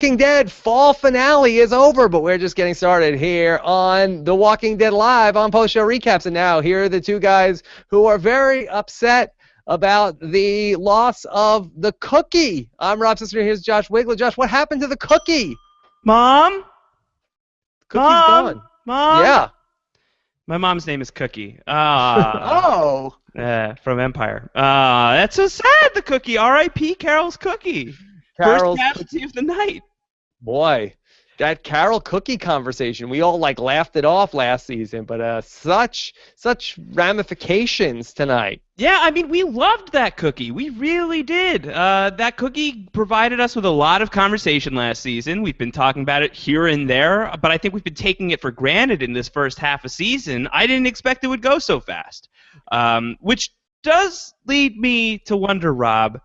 Walking Dead fall finale is over, but we're just getting started here on The Walking Dead Live on post-show recaps. And now here are the two guys who are very upset about the loss of the cookie. I'm Rob Cesternino. Here's Josh Wigler. Josh, what happened to the cookie? Mom? Cookie's gone. Mom? Yeah. My mom's name is Cookie. Oh. From Empire. That's so sad, the cookie. R.I.P. Carol's cookie. Carol's First casualty of the night. Boy, that Carol cookie conversation, we all laughed it off last season, but such ramifications tonight. Yeah, I mean, we loved that cookie. We really did. That cookie provided us with a lot of conversation last season. We've been talking about it here and there, but I think we've been taking it for granted in this first half of season. I didn't expect it would go so fast. Which does lead me to wonder, Rob,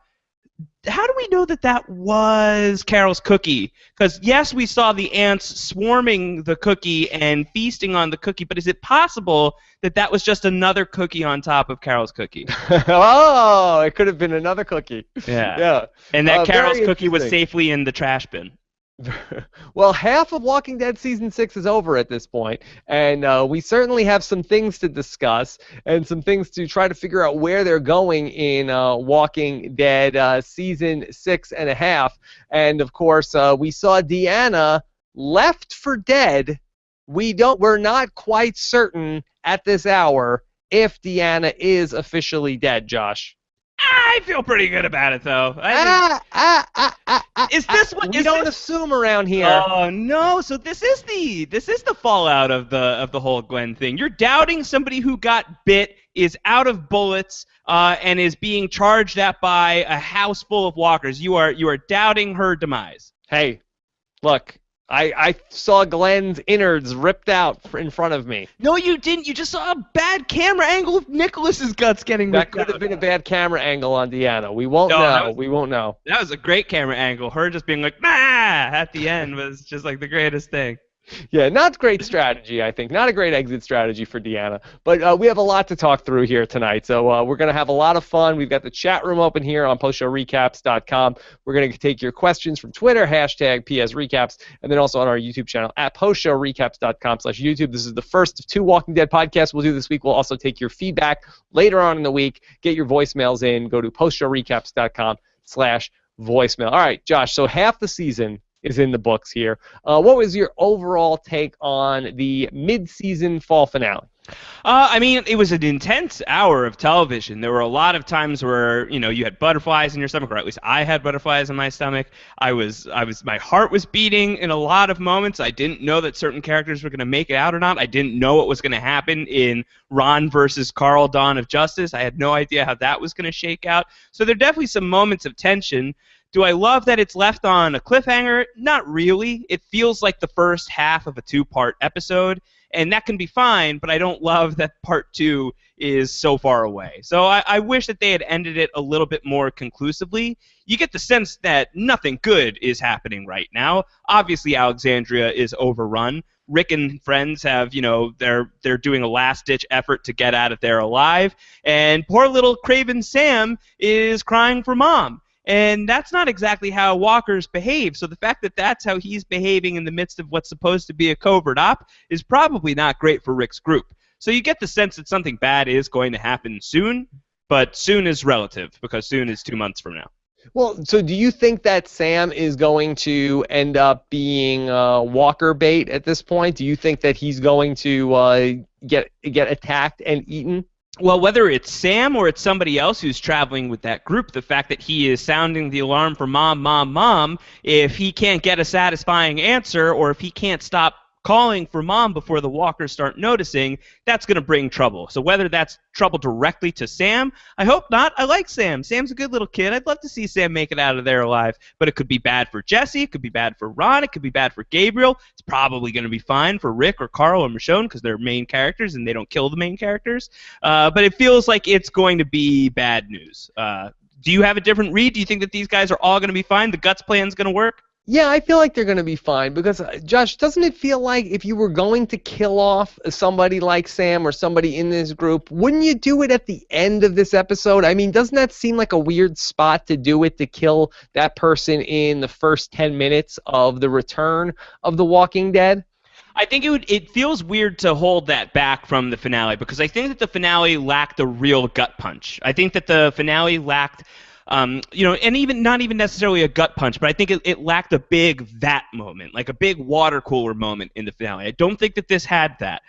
how do we know that that was Carol's cookie? Because, yes, we saw the ants swarming the cookie and feasting on the cookie, but is it possible that that was just another cookie on top of Carol's cookie? Oh, it could have been another cookie. Yeah. And that Carol's cookie was safely in the trash bin. Well, half of Walking Dead Season 6 is over at this point, and we certainly have some things to discuss and some things to try to figure out where they're going in Walking Dead Season 6.5. And, of course, we saw Deanna left for dead. We're not quite certain at this hour if Deanna is officially dead, Josh. I feel pretty good about it, though. Is this what we don't assume around here? Oh no! So this is the fallout of the whole Glen thing. You're doubting somebody who got bit, is out of bullets, and is being charged at by a house full of walkers. You are doubting her demise. Hey, look. I saw Glen's innards ripped out in front of me. No, you didn't. You just saw a bad camera angle of Nicholas's guts getting ripped out. That could have been a bad camera angle on Deanna. We won't know. We won't know. That was a great camera angle. Her just being like, "Nah!" at the end was just like the greatest thing. Yeah, not great strategy, I think. Not a great exit strategy for Deanna. But we have a lot to talk through here tonight, so we're going to have a lot of fun. We've got the chat room open here on postshowrecaps.com. We're going to take your questions from Twitter, hashtag PSRecaps, and then also on our YouTube channel at postshowrecaps.com/YouTube. This is the first of 2 Walking Dead podcasts we'll do this week. We'll also take your feedback later on in the week. Get your voicemails in. Go to postshowrecaps.com/voicemail. All right, Josh, so half the season is in the books here. What was your overall take on the mid-season fall finale? I mean, it was an intense hour of television. There were a lot of times where, you had butterflies in your stomach, or at least I had butterflies in my stomach. My heart was beating in a lot of moments. I didn't know that certain characters were going to make it out or not. I didn't know what was going to happen in Ron versus Carl, Dawn of Justice. I had no idea how that was going to shake out. So there are definitely some moments of tension. Do I love that it's left on a cliffhanger? Not really. It feels like the first half of a 2-part episode, and that can be fine, but I don't love that part 2 is so far away. So I wish that they had ended it a little bit more conclusively. You get the sense that nothing good is happening right now. Obviously, Alexandria is overrun. Rick and friends have, they're doing a last-ditch effort to get out of there alive, and poor little Craven Sam is crying for Mom. And that's not exactly how walkers behave, so the fact that that's how he's behaving in the midst of what's supposed to be a covert op is probably not great for Rick's group. So you get the sense that something bad is going to happen soon, but soon is relative, because soon is 2 months from now. Well, so do you think that Sam is going to end up being walker bait at this point? Do you think that he's going to get attacked and eaten? Well, whether it's Sam or it's somebody else who's traveling with that group, the fact that he is sounding the alarm for Mom, Mom, Mom, if he can't get a satisfying answer or if he can't stop calling for Mom before the walkers start noticing, that's going to bring trouble. So whether that's trouble directly to Sam, I hope not. I like Sam. Sam's a good little kid. I'd love to see Sam make it out of there alive. But it could be bad for Jesse. It could be bad for Ron. It could be bad for Gabriel. It's probably going to be fine for Rick or Carl or Michonne because they're main characters and they don't kill the main characters. But it feels like it's going to be bad news. Do you have a different read? Do you think that these guys are all going to be fine? The Guts plan's going to work? Yeah, I feel like they're going to be fine because, Josh, doesn't it feel like if you were going to kill off somebody like Sam or somebody in this group, wouldn't you do it at the end of this episode? I mean, doesn't that seem like a weird spot to do it, to kill that person in the first 10 minutes of the return of The Walking Dead? I think it feels weird to hold that back from the finale because I think that the finale lacked a real gut punch. I think that the finale lacked and even not even necessarily a gut punch, but I think it lacked a big that moment, like a big water cooler moment in the finale. I don't think that this had that.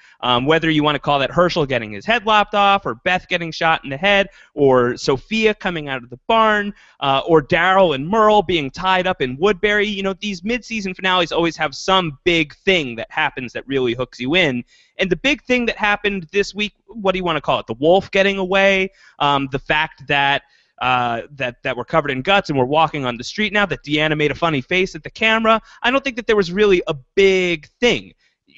Whether you want to call that Herschel getting his head lopped off, or Beth getting shot in the head, or Sophia coming out of the barn, or Daryl and Merle being tied up in Woodbury. These mid-season finales always have some big thing that happens that really hooks you in. And the big thing that happened this week, what do you want to call it? The wolf getting away, the fact that that we're covered in guts and we're walking on the street now, that Deanna made a funny face at the camera. I don't think that there was really a big thing.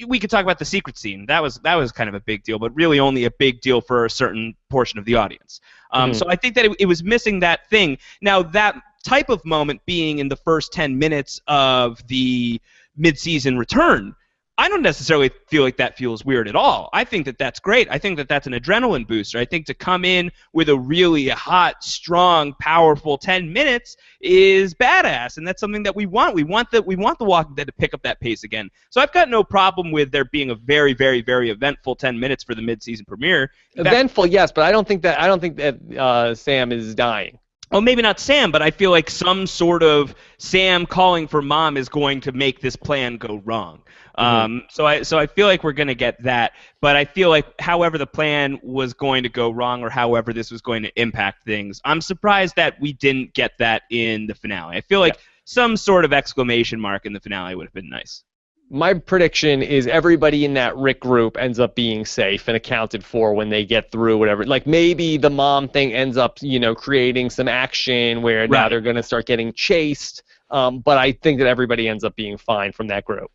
We could talk about the secret scene. That was kind of a big deal, but really only a big deal for a certain portion of the audience. So I think that it was missing that thing. Now, that type of moment being in the first 10 minutes of the mid-season return, I don't necessarily feel like that feels weird at all. I think that that's great. I think that that's an adrenaline booster. I think to come in with a really hot, strong, powerful 10 minutes is badass, and that's something that we want. We want the Walking Dead to pick up that pace again. So I've got no problem with there being a very, very, very eventful 10 minutes for the mid-season premiere. Eventful, yes, but I don't think that Sam is dying. Well, maybe not Sam, but I feel like some sort of Sam calling for mom is going to make this plan go wrong. So I feel like we're going to get that, but I feel like however the plan was going to go wrong or however this was going to impact things, I'm surprised that we didn't get that in the finale. I feel like some sort of exclamation mark in the finale would have been nice. My prediction is everybody in that Rick group ends up being safe and accounted for when they get through whatever. Like maybe the mom thing ends up, creating some action where now they're going to start getting chased. But I think that everybody ends up being fine from that group.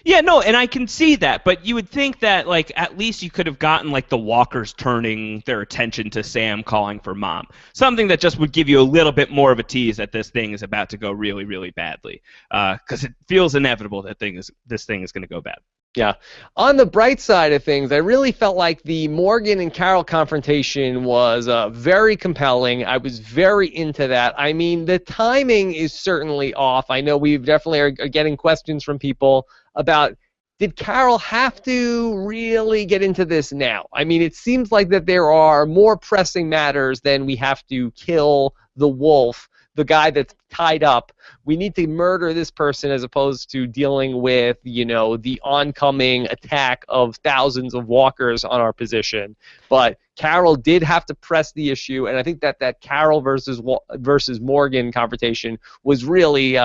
Yeah, no, and I can see that, but you would think that, like, at least you could have gotten, like, the walkers turning their attention to Sam calling for mom. Something that just would give you a little bit more of a tease that this thing is about to go really, really badly. Because it feels inevitable that this thing is going to go bad. Yeah. On the bright side of things, I really felt like the Morgan and Carol confrontation was very compelling. I was very into that. I mean, the timing is certainly off. I know we definitely are getting questions from people about, did Carol have to really get into this now? I mean, it seems like that there are more pressing matters than we have to kill the wolf, the guy that's tied up. We need to murder this person as opposed to dealing with, the oncoming attack of thousands of walkers on our position. But Carol did have to press the issue, and I think that Carol versus Morgan confrontation was really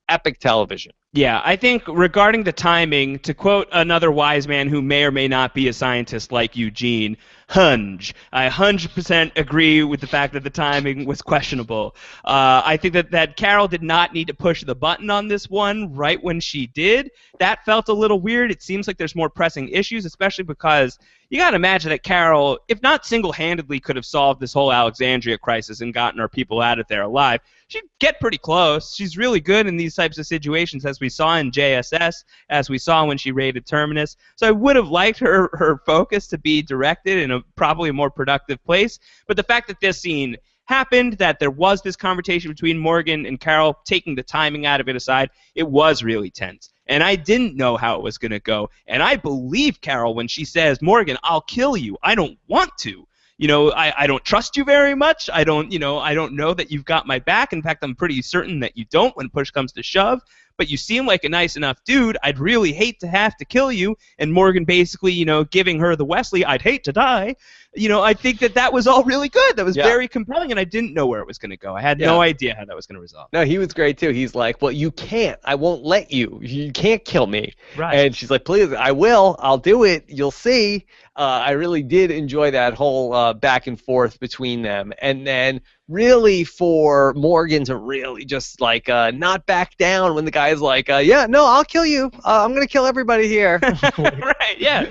epic television. Yeah, I think regarding the timing, to quote another wise man who may or may not be a scientist like Eugene, hunge. I 100% agree with the fact that the timing was questionable. I think that Carol did not need to push the button on this one right when she did. That felt a little weird. It seems like there's more pressing issues, especially because you got to imagine that Carol, if not single-handedly, could have solved this whole Alexandria crisis and gotten our people out of there alive. She'd get pretty close. She's really good in these types of situations, as we saw in JSS, as we saw when she raided Terminus. So I would have liked her focus to be directed in probably a more productive place. But the fact that this scene happened, that there was this conversation between Morgan and Carol, taking the timing out of it aside, it was really tense. And I didn't know how it was going to go. And I believe Carol when she says, Morgan, I'll kill you. I don't want to. I don't trust you very much. I don't know that you've got my back. In fact, I'm pretty certain that you don't when push comes to shove. But you seem like a nice enough dude. I'd really hate to have to kill you. And Morgan basically, giving her the Wesley, I'd hate to die. I think that was all really good. That was very compelling, and I didn't know where it was going to go. I had no idea how that was going to resolve. No, he was great, too. He's like, well, you can't. I won't let you. You can't kill me. Right. And she's like, please, I will. I'll do it. You'll see. I really did enjoy that whole back and forth between them. And then really for Morgan to really just like not back down when the guy's like, yeah, no, I'll kill you. I'm gonna kill everybody here. Right, yeah.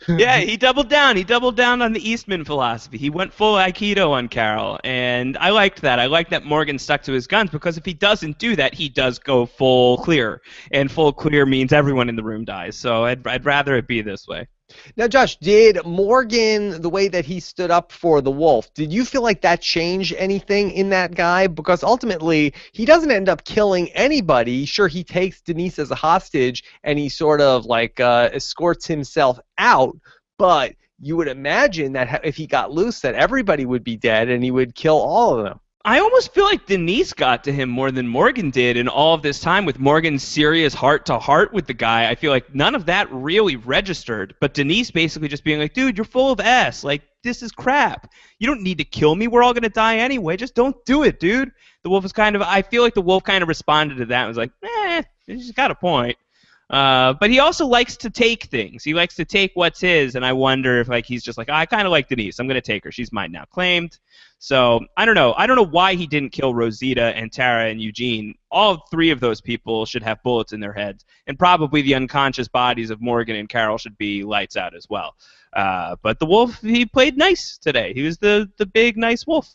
Yeah, he doubled down. He doubled down on the Eastman philosophy. He went full Aikido on Carol, and I liked that. I liked that Morgan stuck to his guns, because if he doesn't do that, he does go full clear, and full clear means everyone in the room dies. So I'd rather it be this way. Now, Josh, did Morgan, the way that he stood up for the wolf, did you feel like that changed anything in that guy? Because ultimately, he doesn't end up killing anybody. Sure, he takes Denise as a hostage, and he sort of like escorts himself out, but you would imagine that if he got loose, that everybody would be dead, and he would kill all of them. I almost feel like Denise got to him more than Morgan did in all of this time, with Morgan's serious heart-to-heart with the guy. I feel like none of that really registered, but Denise basically just being like, dude, you're full of ass. Like, this is crap. You don't need to kill me. We're all going to die anyway. Just don't do it, dude. The wolf was I feel like the wolf kind of responded to that and was like, he's got a point. But he also likes to take things. He likes to take what's his, and I wonder if like he's just like, I kind of like Denise. I'm going to take her. She's mine now. Claimed. So I don't know. I don't know why he didn't kill Rosita and Tara and Eugene. All three of those people should have bullets in their heads, and probably the unconscious bodies of Morgan and Carol should be lights out as well. But the wolf, he played nice today. He was the big, nice wolf.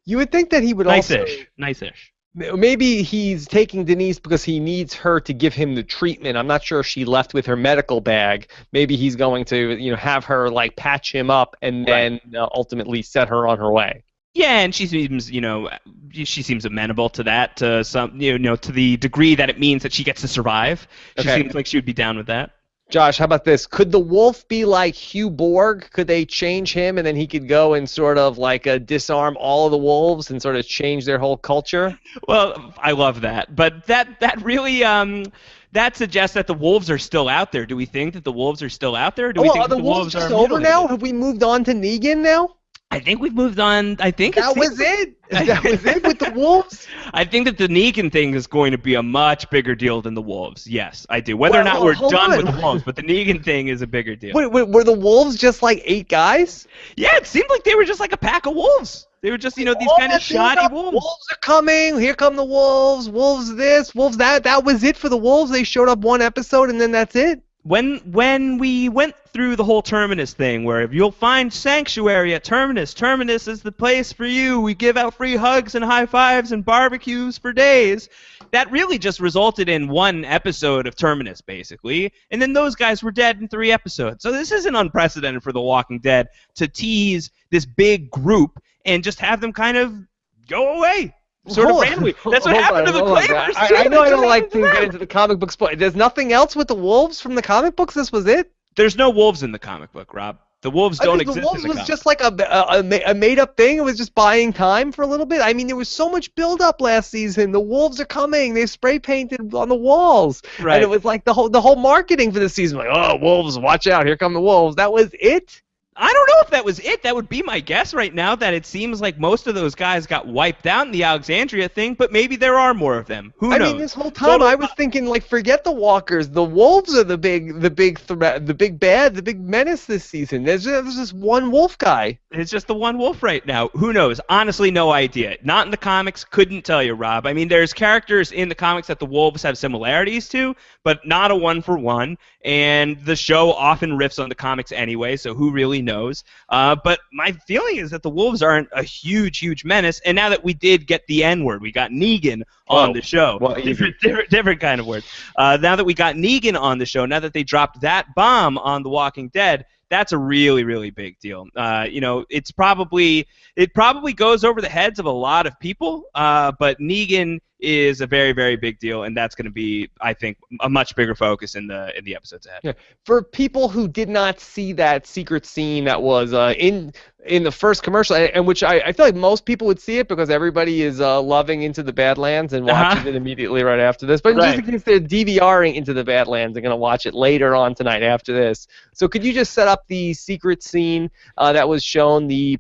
You would think that he would Nice-ish. Maybe he's taking Denise because he needs her to give him the treatment. I'm not sure if she left with her medical bag. Maybe he's going to, have her like patch him up and then ultimately set her on her way. Yeah, and she seems, she seems amenable to that, to some, to the degree that it means that she gets to survive. She seems like she would be down with that. Josh, how about this? Could the wolf be like Hugh Borg? Could they change him and then he could go and sort of like disarm all of the wolves and sort of change their whole culture? Well, I love that. But that really that suggests that the wolves are still out there. Do we think that the wolves are still out there? Or do we think are the wolves just over now? Have we moved on to Negan now? I think we've moved on. I think that was it. That was it with the wolves. I think that the Negan thing is going to be a much bigger deal than the wolves. Yes, I do. Whether or not we're done with the wolves, but the Negan thing is a bigger deal. Wait, were the wolves just like 8 guys? Yeah, it seemed like they were just like a pack of wolves. They were just, these kind of shoddy wolves. Wolves are coming. Here come the wolves. Wolves this, wolves that. That was it for the wolves. They showed up one episode and then that's it. When we went through the whole Terminus thing, where you'll find sanctuary at Terminus. Terminus is the place for you. We give out free hugs and high fives and barbecues for days. That really just resulted in one episode of Terminus, basically. And then those guys were dead in 3 episodes. So this isn't unprecedented for The Walking Dead to tease this big group and just have them kind of go away. Sort of randomly. That's what happened to the Clavers. I know I don't like to get into the comic book spoil. There's nothing else with the wolves from the comic books? This was it? There's no wolves in the comic book, Rob. The wolves don't exist in the comic. The wolves was just like a made-up thing. It was just buying time for a little bit. I mean, there was so much build-up last season. The wolves are coming. They spray painted on the walls. Right. And it was like the whole marketing for the season. Like, oh, wolves, watch out. Here come the wolves. That was it? I don't know if that was it. That would be my guess right now, that it seems like most of those guys got wiped out in the Alexandria thing, but maybe there are more of them. Who knows? I mean, this whole time I was thinking, like, forget the walkers. The wolves are the big threat, the big bad, the big menace this season. There's just one wolf guy. It's just the one wolf right now. Who knows? Honestly, no idea. Not in the comics. Couldn't tell you, Rob. I mean, there's characters in the comics that the wolves have similarities to, but not a one-for-one. And the show often riffs on the comics anyway, so who really knows? But my feeling is that the wolves aren't a huge, huge menace. And now that we did get the N-word, we got Negan on the show. Well, different kind of word. Now that we got Negan on the show, now that they dropped that bomb on The Walking Dead, that's a really, really big deal. It probably goes over the heads of a lot of people, but Negan is a very, very big deal, and that's going to be, I think, a much bigger focus in the episodes ahead. Yeah. For people who did not see that secret scene that was in the first commercial, and which I feel like most people would see it because everybody is loving Into the Badlands and watching it immediately right after this. But just in case they're DVRing Into the Badlands, they're going to watch it later on tonight after this. So could you just set up the secret scene that was shown, the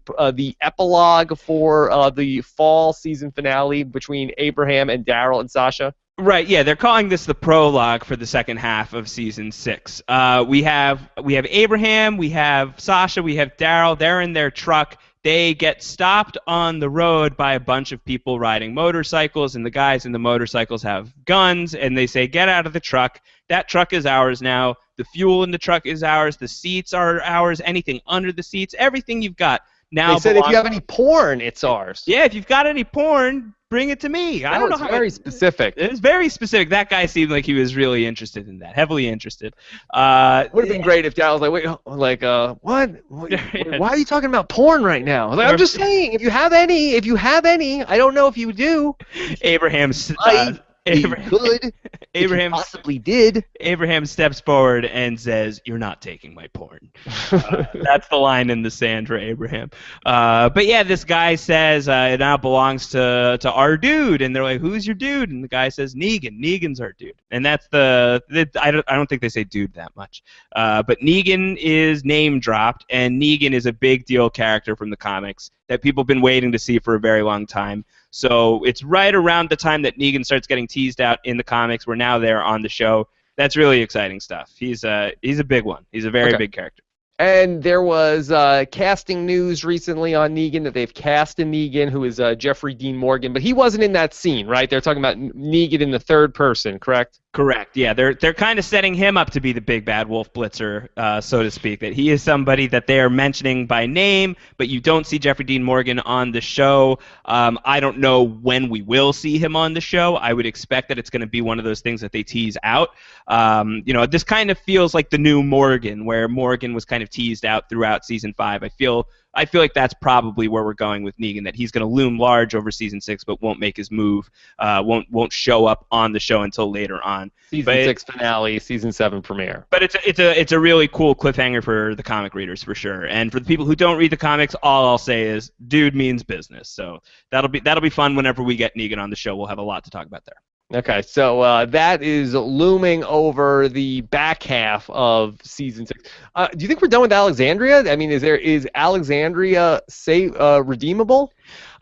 epilogue for the fall season finale between Abraham and Daryl and Sasha? Right, yeah, they're calling this the prologue for the second half of season 6. We have Abraham, we have Sasha, we have Daryl. They're in their truck they get stopped on the road by a bunch of people riding motorcycles, and the guys in the motorcycles have guns, and they say, get out of the truck. That truck is ours now. The fuel in the truck is ours. The seats are ours. Anything under the seats, everything you've got now They said if you have any porn, it's ours. Yeah, if you've got any porn, bring it to me. I don't know how. Very specific. It was very specific. That guy seemed like he was really interested in that, heavily interested. Would have been great if Dad was like, wait, what? Why are you talking about porn right now? I was like, I'm just saying, if you have any, I don't know if you do. Abraham possibly did. Abraham steps forward and says, "You're not taking my porn." That's the line in the sand for Abraham. But yeah, this guy says it now belongs to our dude, and they're like, "Who's your dude?" And the guy says, "Negan. Negan's our dude." And that's I don't think they say dude that much. But Negan is name dropped, and Negan is a big deal character from the comics that people have been waiting to see for a very long time. So it's right around the time that Negan starts getting teased out in the comics. We're now there on the show. That's really exciting stuff. He's a big one. He's a very big character. And there was casting news recently on Negan that they've cast a Negan who is Jeffrey Dean Morgan, but he wasn't in that scene, right? They're talking about Negan in the third person, correct? Correct. Yeah, they're kind of setting him up to be the big bad wolf blitzer, so to speak. That he is somebody that they are mentioning by name, but you don't see Jeffrey Dean Morgan on the show. I don't know when we will see him on the show. I would expect that it's going to be one of those things that they tease out. This kind of feels like the new Morgan, where Morgan was kind of teased out throughout season 5. I feel like that's probably where we're going with Negan, that he's going to loom large over season 6, but won't make his move, won't show up on the show until later on. Season 6 finale, season 7 premiere. But it's a really cool cliffhanger for the comic readers for sure, and for the people who don't read the comics, all I'll say is, dude means business. So that'll be fun whenever we get Negan on the show. We'll have a lot to talk about there. Okay, so that is looming over the back half of season 6. Do you think we're done with Alexandria? I mean, is Alexandria redeemable?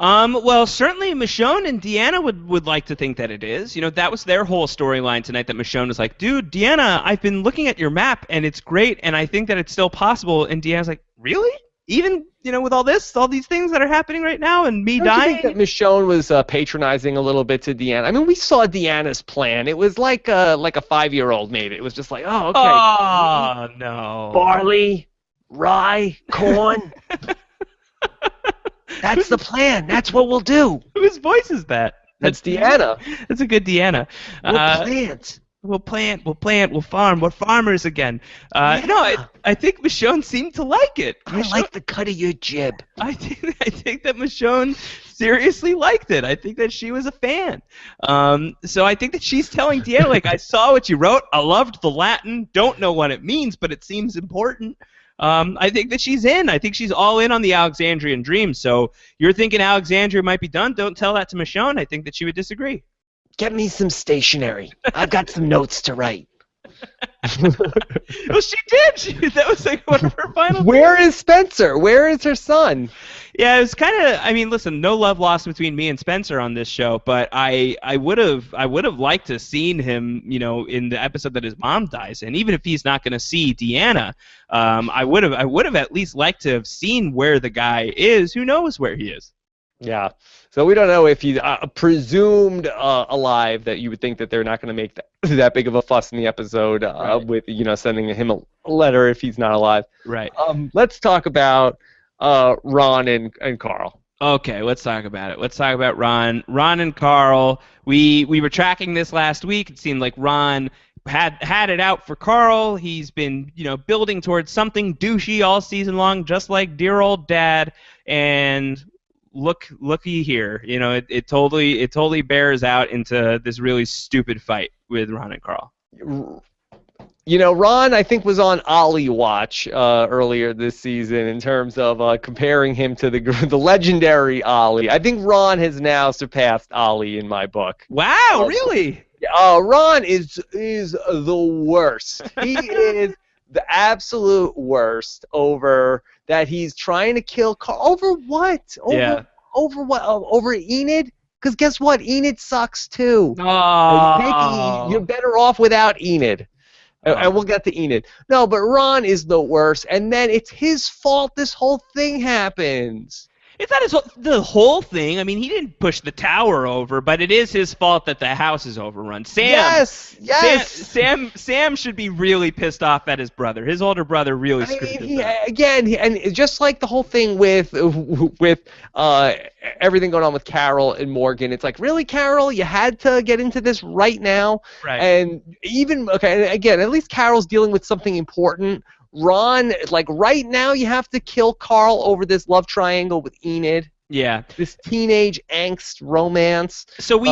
Well, certainly Michonne and Deanna would like to think that it is. That was their whole storyline tonight, that Michonne was like, dude, Deanna, I've been looking at your map, and it's great, and I think that it's still possible. And Deanna's like, really? Even, with all these things that are happening right now and me dying? You think that Michonne was patronizing a little bit to Deanna? I mean, we saw Deanna's plan. It was like a 5-year-old made it. It was just like, oh, okay. Oh, no. Barley, rye, corn. That's the plan. That's what we'll do. Whose voice is that? That's Deanna. That's a good Deanna. We'll plant. We'll plant, we'll farm. We're farmers again. I think Michonne seemed to like it. I like the cut of your jib. I think that Michonne seriously liked it. I think that she was a fan. So I think that she's telling Deanna, like, I saw what you wrote. I loved the Latin. Don't know what it means, but it seems important. I think that she's in. I think she's all in on the Alexandrian dream. So you're thinking Alexandria might be done. Don't tell that to Michonne. I think that she would disagree. Get me some stationery. I've got some notes to write. Well, she did. That was like one of her final. Where is Spencer? Where is her son? Yeah, it was kind of. I mean, listen, no love lost between me and Spencer on this show, but I would have liked to have seen him, in the episode that his mom dies, and even if he's not going to see Deanna, I would have at least liked to have seen where the guy is. Who knows where he is? Yeah. So we don't know if he's presumed alive, that you would think that they're not going to make that big of a fuss in the episode right. With, sending him a letter if he's not alive. Right. Let's talk about Ron and Carl. Okay, let's talk about it. Let's talk about Ron. Ron and Carl, we were tracking this last week. It seemed like Ron had it out for Carl. He's been, building towards something douchey all season long, just like dear old dad. And looky here, it totally bears out into this really stupid fight with Ron and Carl. Ron, I think, was on Ollie watch earlier this season in terms of comparing him to the legendary Ollie. I think Ron has now surpassed Ollie in my book. Wow, really? Ron is the worst. He is the absolute worst over that he's trying to kill Carl. Over what? Over what? Over Enid? Because guess what? Enid sucks too. Oh. You're better off without Enid. And we'll get to Enid. No, but Ron is the worst, and then it's his fault this whole thing happens. It's not the whole thing. I mean, he didn't push the tower over, but it is his fault that the house is overrun. Sam should be really pissed off at his brother. His older brother really screwed him up. And just like the whole thing with everything going on with Carol and Morgan, it's like, really, Carol, you had to get into this right now. Right. And even and again, at least Carol's dealing with something important. Ron, like right now, you have to kill Carl over this love triangle with Enid. Yeah. This teenage angst romance. So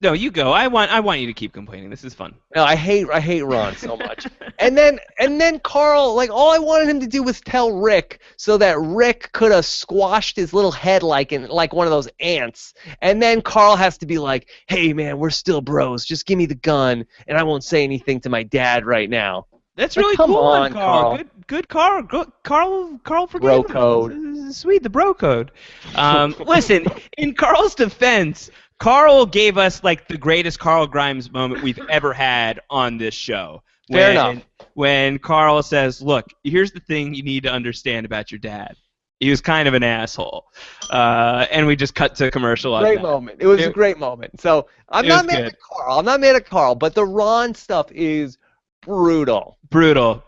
no, you go. I want you to keep complaining. This is fun. No, I hate Ron so much. and then Carl, like, all I wanted him to do was tell Rick so that Rick could have squashed his little head like one of those ants. And then Carl has to be like, "Hey man, we're still bros. Just give me the gun and I won't say anything to my dad right now." That's really come cool, on, Carl. Good Carl. Carl forgave Bro him. code. Sweet, the bro code. Listen, in Carl's defense, Carl gave us like the greatest Carl Grimes moment we've ever had on this show. Fair enough. When Carl says, "Look, here's the thing you need to understand about your dad. He was kind of an asshole," and we just cut to commercial. Great moment. It was a great moment. So I'm not mad at Carl, but the Ron stuff is brutal. Brutal.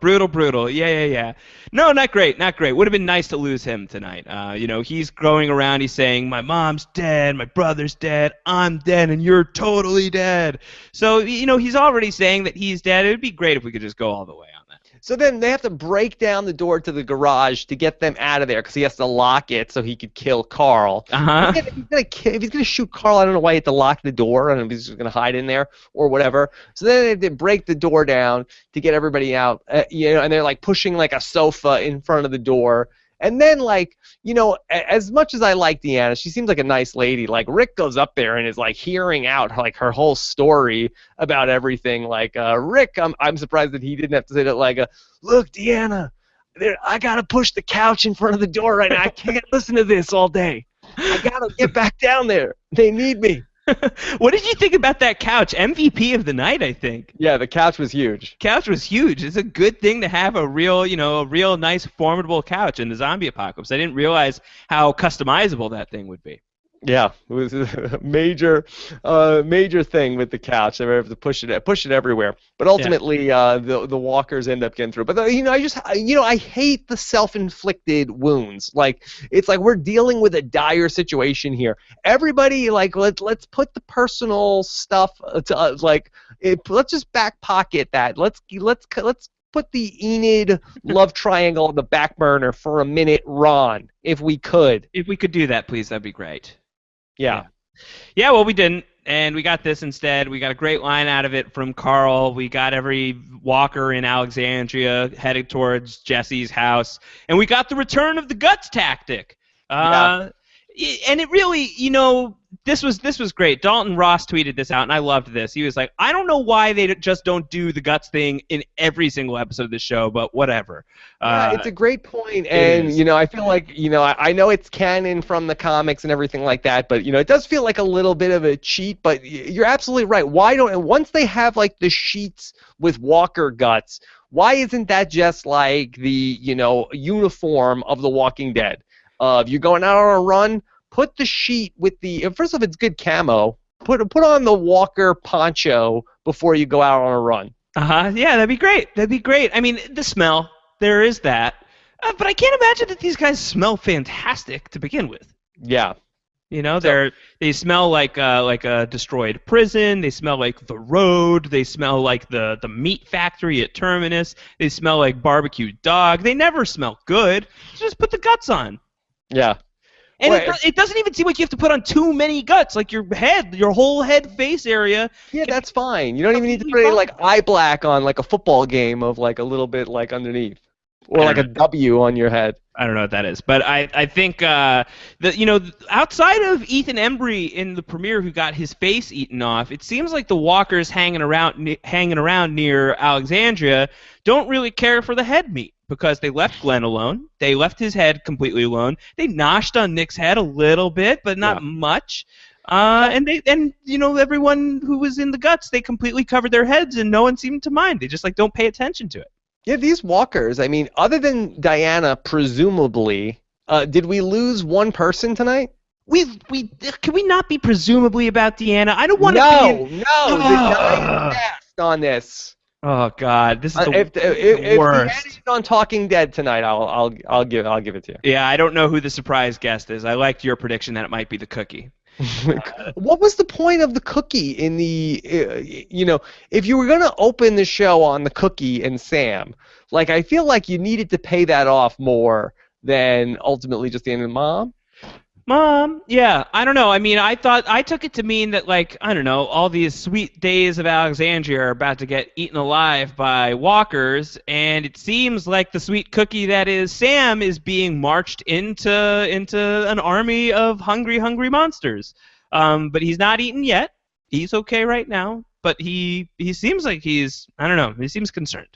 Yeah. No, not great. Would have been nice to lose him tonight. He's going around, he's saying, "My mom's dead, my brother's dead, I'm dead, and you're totally dead." So, he's already saying that he's dead. It would be great if we could just go all the way on that. So then they have to break down the door to the garage to get them out of there because he has to lock it so he could kill Carl. Uh-huh. If he's gonna shoot Carl, I don't know why he had to lock the door. I don't know if he's just gonna hide in there or whatever. So then they have to break the door down to get everybody out. And they're like pushing like a sofa in front of the door. And then, as much as I like Deanna, she seems like a nice lady. Like, Rick goes up there and is, like, hearing out, like, her whole story about everything. Like, Rick, I'm surprised that he didn't have to say that, like, "Look, Deanna, I got to push the couch in front of the door right now. I can't listen to this all day. I got to get back down there. They need me." What did you think about that couch? MVP of the night, I think. Yeah, the couch was huge. It's a good thing to have a real nice, formidable couch in the zombie apocalypse. I didn't realize how customizable that thing would be. Yeah, it was a major thing with the couch. They were able to push it everywhere. But ultimately, the walkers end up getting through. But I hate the self-inflicted wounds. Like, it's like we're dealing with a dire situation here. Everybody, like, let's put the personal stuff let's just back pocket that. Let's put the Enid love triangle on the back burner for a minute, Ron, if we could. If we could do that, please, that'd be great. Yeah. Yeah, well, we didn't, and we got this instead. We got a great line out of it from Carl. We got every walker in Alexandria headed towards Jesse's house, and we got the return of the guts tactic. And it really, this was great. Dalton Ross tweeted this out, and I loved this. He was like, "I don't know why they just don't do the guts thing in every single episode of the show, but whatever." It's a great point, and I feel like I know it's canon from the comics and everything like that, but it does feel like a little bit of a cheat. But you're absolutely right. Once they have like the sheets with Walker guts, why isn't that just like the uniform of The Walking Dead? If you're going out on a run, put the sheet with first off, it's good camo. Put on the Walker poncho before you go out on a run. Yeah, that'd be great. I mean, the smell, there is that. But I can't imagine that these guys smell fantastic to begin with. Yeah. They smell like a destroyed prison. They smell like the road. They smell like the meat factory at Terminus. They smell like barbecued dog. They never smell good. Just put the guts on. Yeah. And it doesn't even seem like you have to put on too many guts. Like your whole head face area. Yeah, that's fine. You don't even need to put any like eye black on like a football game of like a little bit like underneath. Or like a W on your head. I don't know what that is. But I think that outside of Ethan Embry in the premiere who got his face eaten off, it seems like the walkers hanging around near Alexandria don't really care for the head meat. Because they left Glen alone. They left his head completely alone. They noshed on Nick's head a little bit, but not much. And everyone who was in the guts, they completely covered their heads, and no one seemed to mind. They just don't pay attention to it. Yeah, these walkers. I mean, other than Diana, presumably, Did we lose one person tonight? We can we not be presumably about Deanna? I don't want to be No, in. no. The die passed on this. Oh God, this is If the Deanna is worst. on Talking Dead tonight, I'll give it to Yeah, I don't know who the surprise guest is. I liked your prediction that it might be the cookie. you. What was the point of the cookie in the if you were gonna open the show on the cookie and Sam, like I feel like you needed to pay that off more than ultimately just the end of Mom. Mom, yeah, I don't know. I mean, I took it to mean that, like, I don't know, all these sweet days of Alexandria are about to get eaten alive by walkers, and it seems like the sweet cookie that is Sam is being marched into an army of hungry monsters. But he's not eaten yet. He's okay right now, but he seems like I don't know, he seems concerned.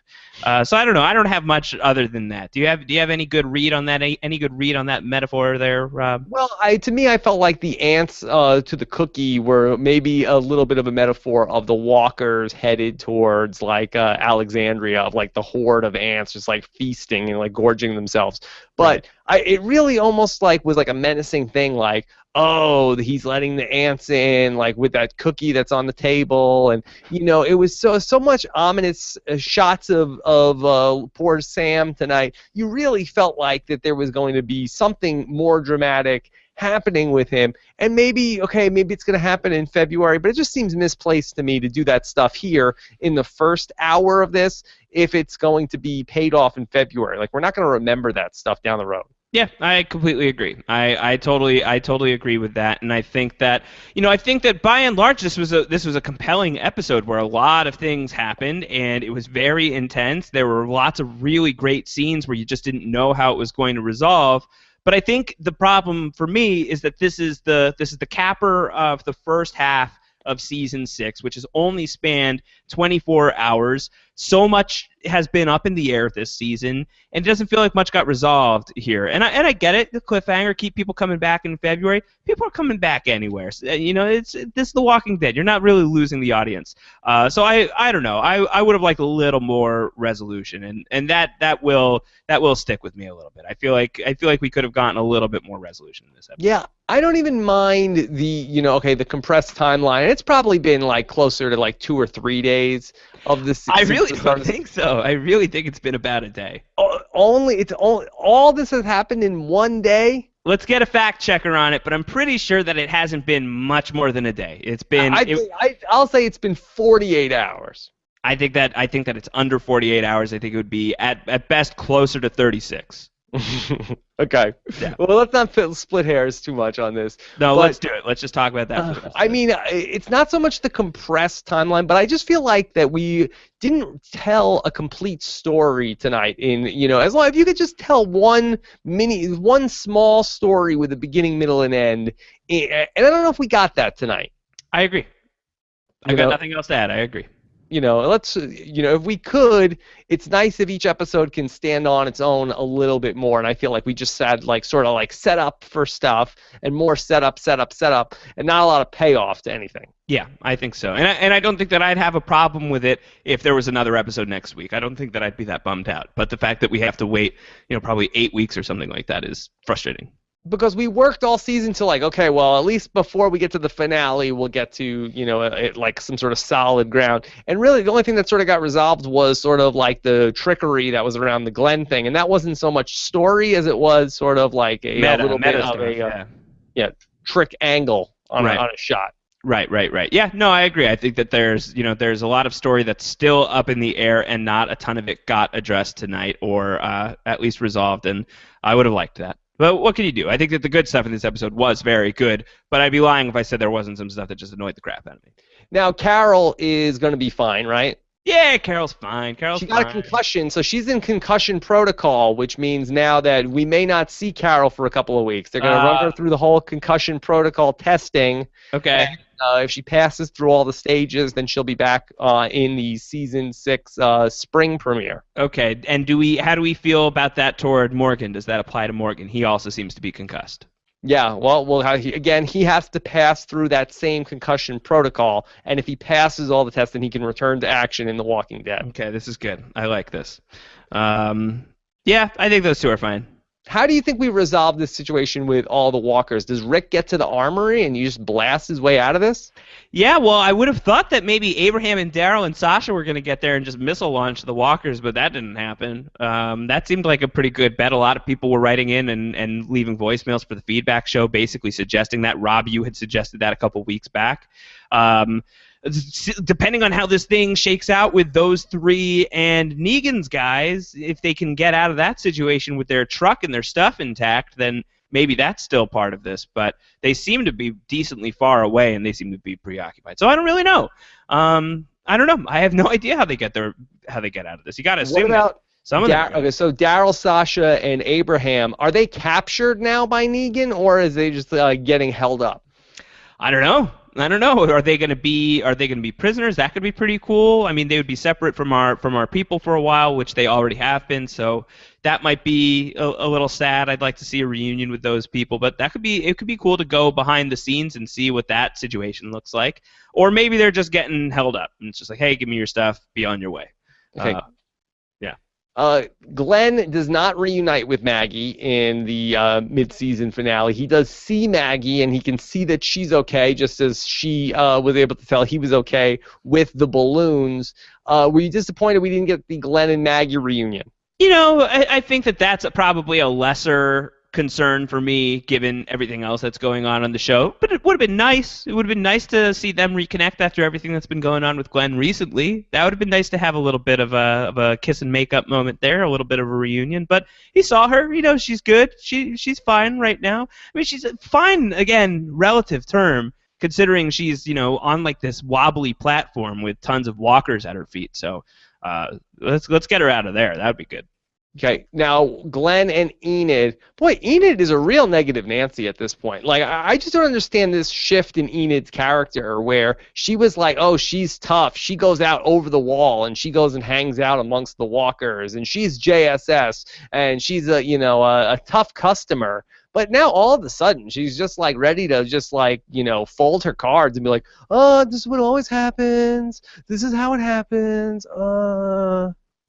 So I don't know. I don't have much other than that. Do you have any good read on that? Any good read on that metaphor there, Rob? Well, to me, I felt like the ants to the cookie were maybe a little bit of a metaphor of the walkers headed towards like Alexandria, of like the horde of ants just like feasting and like gorging themselves. But it really almost like was like a menacing thing, like, oh, he's letting the ants in, like with that cookie that's on the table, and it was so much ominous shots of poor Sam tonight. You really felt like that there was going to be something more dramatic happening with him, and maybe it's going to happen in February, but it just seems misplaced to me to do that stuff here in the first hour of this if it's going to be paid off in February. Like, we're not going to remember that stuff down the road. Yeah, I completely agree. I totally agree with that, and I think that by and large this was a compelling episode where a lot of things happened and it was very intense. There were lots of really great scenes where you just didn't know how it was going to resolve. But I think the problem for me is that this is the capper of the first half of season 6, which has only spanned 24 hours. So much has been up in the air this season, and it doesn't feel like much got resolved here. And I get it. The cliffhanger, keep people coming back in February. People are coming back anywhere. So, this is The Walking Dead. You're not really losing the audience. So I don't know. I would have liked a little more resolution, and that will stick with me a little bit. I feel like we could have gotten a little bit more resolution in this episode. Yeah, I don't even mind the compressed timeline. It's probably been like closer to like 2 or 3 days of this. I really don't think so. I really think it's been about a day. All this has happened in one day. Let's get a fact checker on it, but I'm pretty sure that it hasn't been much more than a day. It's been. I'll say it's been 48 hours. I think that it's under 48 hours. I think it would be at best closer to 36. Okay. Yeah. Well, let's not split hairs too much on this. No, let's do it. Let's just talk about that. I mean, it's not so much the compressed timeline, but I just feel like that we didn't tell a complete story tonight. As long as you could just tell one small story with a beginning, middle, and end. And I don't know if we got that tonight. I agree. I've got nothing else to add. I agree. If we could, it's nice if each episode can stand on its own a little bit more. And I feel like we just had sort of set up for stuff and more set up, and not a lot of payoff to anything. Yeah, I think so. And I don't think that I'd have a problem with it if there was another episode next week. I don't think that I'd be that bummed out. But the fact that we have to wait, probably 8 weeks or something like that is frustrating. Because we worked all season to okay, well, at least before we get to the finale, we'll get to, some sort of solid ground. And really, the only thing that sort of got resolved was sort of the trickery that was around the Glen thing. And that wasn't so much story as it was sort of like a little bit of a trick angle on a shot. Right. Yeah, no, I agree. I think that there's a lot of story that's still up in the air and not a ton of it got addressed tonight or at least resolved. And I would have liked that. But what can you do? I think that the good stuff in this episode was very good, but I'd be lying if I said there wasn't some stuff that just annoyed the crap out of me. Now, Carol is going to be fine, right? Yeah, Carol's fine. She got a concussion, so she's in concussion protocol, which means now that we may not see Carol for a couple of weeks. They're going to run her through the whole concussion protocol testing. Okay. And, if she passes through all the stages, then she'll be back in the season 6 spring premiere. Okay. And how do we feel about that toward Morgan? Does that apply to Morgan? He also seems to be concussed. Yeah, well, he has to pass through that same concussion protocol, and if he passes all the tests, then he can return to action in The Walking Dead. Okay, this is good. I like this. Yeah, I think those two are fine. How do you think we resolve this situation with all the walkers? Does Rick get to the armory and you just blast his way out of this? Yeah, well, I would have thought that maybe Abraham and Daryl and Sasha were going to get there and just missile launch the walkers, but that didn't happen. That seemed like a pretty good bet. A lot of people were writing in and leaving voicemails for the feedback show, basically suggesting that. Rob, you had suggested that a couple weeks back. Depending on how this thing shakes out with those three and Negan's guys, if they can get out of that situation with their truck and their stuff intact, then maybe that's still part of this. But they seem to be decently far away, and they seem to be preoccupied. So I don't really know. I don't know. I have no idea how they get out of this. You got to assume that some of them. Okay, so Daryl, Sasha, and Abraham, are they captured now by Negan, or is they just getting held up? I don't know. Are they going to be prisoners? That could be pretty cool. I mean, they would be separate from our people for a while, which they already have been. So that might be a little sad. I'd like to see a reunion with those people, but it could be cool to go behind the scenes and see what that situation looks like. Or maybe they're just getting held up, and it's just like, hey, give me your stuff, be on your way. Okay. Glen does not reunite with Maggie in the mid-season finale. He does see Maggie, and he can see that she's okay, just as she was able to tell he was okay with the balloons. Were you disappointed we didn't get the Glen and Maggie reunion? I think that's probably a lesser concern for me, given everything else that's going on the show. But it would have been nice. It would have been nice to see them reconnect after everything that's been going on with Glen recently. That would have been nice to have a little bit of a kiss and make up moment there, a little bit of a reunion. But he saw her. She's good. She's fine right now. I mean, she's fine, again, relative term, considering she's on like this wobbly platform with tons of walkers at her feet. So let's get her out of there. That would be good. Okay, now Glen and Enid. Boy, Enid is a real negative Nancy at this point. Like, I just don't understand this shift in Enid's character where she was like, oh, she's tough. She goes out over the wall and she goes and hangs out amongst the walkers and she's JSS and she's a tough customer. But now all of a sudden she's just like ready to just like, fold her cards and be like, oh, this is what always happens. This is how it happens.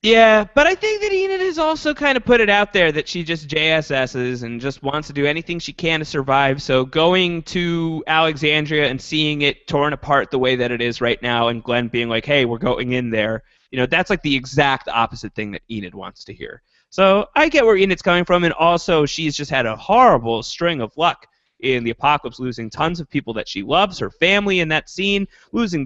Yeah, but I think that Enid has also kind of put it out there that she just JSS's and just wants to do anything she can to survive. So going to Alexandria and seeing it torn apart the way that it is right now and Glen being like, hey, we're going in there, that's like the exact opposite thing that Enid wants to hear. So I get where Enid's coming from, and also she's just had a horrible string of luck in the apocalypse, losing tons of people that she loves, her family in that scene,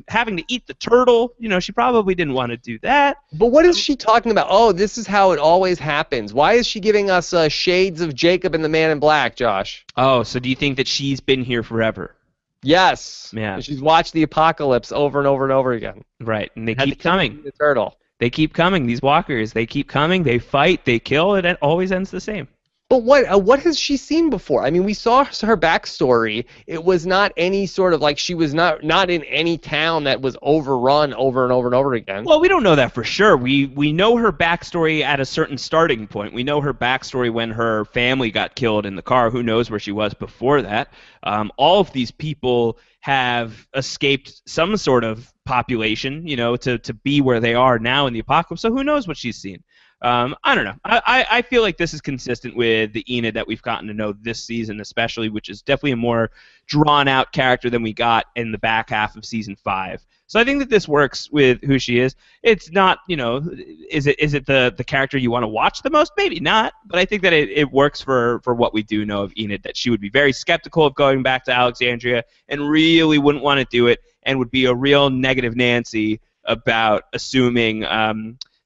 having to eat the turtle. She probably didn't want to do that. But what is she talking about? Oh, this is how it always happens. Why is she giving us shades of Jacob and the Man in Black, Josh? Oh, so do you think that she's been here forever? Yes. Yeah. She's watched the apocalypse over and over and over again. Right, and they keep coming. The turtle. They keep coming. These walkers, they keep coming. They fight. They kill. It always ends the same. But what has she seen before? I mean, we saw her backstory. It was not any sort of like she was not in any town that was overrun over and over and over again. Well, we don't know that for sure. We know her backstory at a certain starting point. We know her backstory when her family got killed in the car. Who knows where she was before that? All of these people have escaped some sort of population, to be where they are now in the apocalypse. So who knows what she's seen? I don't know. I feel like this is consistent with the Enid that we've gotten to know this season, especially, which is definitely a more drawn-out character than we got in the back half of Season 5. So I think that this works with who she is. It's not, is it the character you want to watch the most? Maybe not, but I think that it works for what we do know of Enid, that she would be very skeptical of going back to Alexandria and really wouldn't want to do it and would be a real negative Nancy about assuming